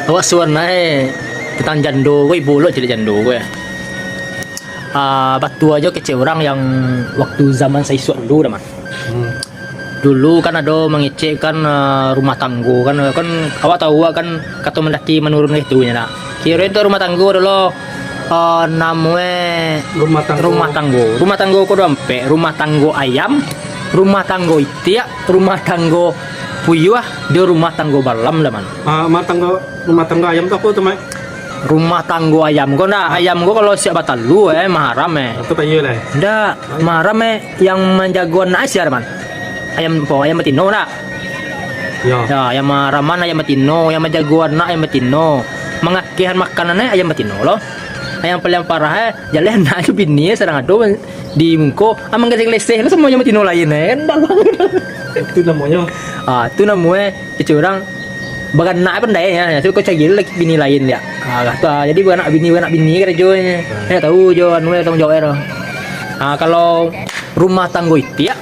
Awak suan naik tentang jando gue, ibu lo jadi jando gue. Batu aja kecil orang yang waktu zaman saya suat dulu dah man. Dulu kan ada mengecek kan rumah tanggo kan awak tahu kan kata mendaki menurun itu nya nak. Kira itu rumah tanggo dulu namanya rumah tanggo ko dompe, rumah tanggo ayam, rumah tanggo itiak, rumah tanggo puyuh, dia rumah tanggo balam dah man. Rumah tangga ayam tu apa tu mai? Rumah tanggo ayam ko na ayam ko kalau siap batalu maharam Itu payu lah. ndak maharam yang menjagoan nasi man ayam po ayam betino na Ya. ya ayam maharaman ayam betino yang menjagoan na ayam betino mengakihan makanannya ayam betino loh yang paling parah jalan na aja bini sedang ado di muko amang gesek leseh lo semuanya betino lain ndak Itu namanya. itu namanya kecurang bagan nak pandai ya, tu kau cari lagi bini lain ya. Jadi bukan nak bini kan jonya. Saya tahu jo anu tanggung jawab era. Kalau rumah tanggo itiak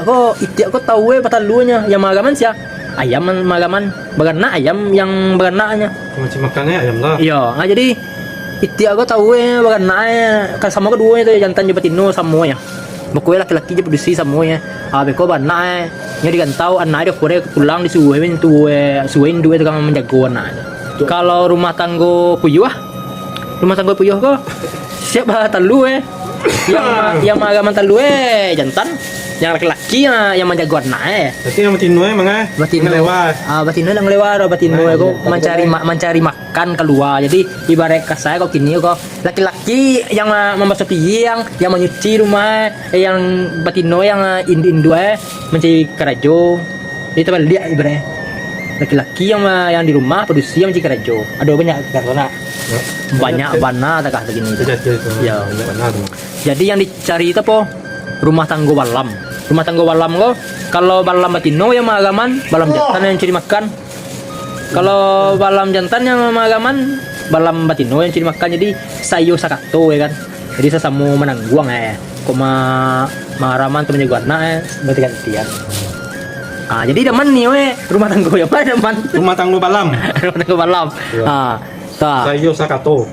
kok tahu patalunya yang magaman sia. Ayam magaman, bagan nak ayam yang bagan naknya. Macam makannya ayam lah. Iya, jadi itiak kok tahu bagan naknya. Kan sama kedua itu jantan je betino semuanya. Bakue laki-laki je produksi semuanya. Beko banak nya digantau anak dia kore pulang disuwein tu suwein duit tukang menjago anak. Kalau rumah tanggo puyuh kok siap talu yang agama talu jantan yang laki-laki yang menjago anak Jadi yang betino emang batino yang lewat batino kok mencari makan keluar. Jadi ibarat saya kok gini kok laki-laki yang membasuh piring yang menyuci rumah yang batino yang indu mencari kerajo. Itu teman dia ibarat laki-laki yang di rumah produksi yang mencari kerajo. Ada banyak karena banyak bana takah begini. Ya. Jadi yang dicari itu apa? Rumah tanggo balam kok kalau balam batino yang magaman balam jantan yang cari makan. Kalau balam jantan yang magaman balam batino yang cari makan. Jadi sayo sakato ya kan. Jadi sesama menangguang koma maharaman temen jago anak berarti gantian. Jadi demen nih rumah tanggo ya demen. Rumah tangga balam. Rumah tanggo balam. Sayo sakato.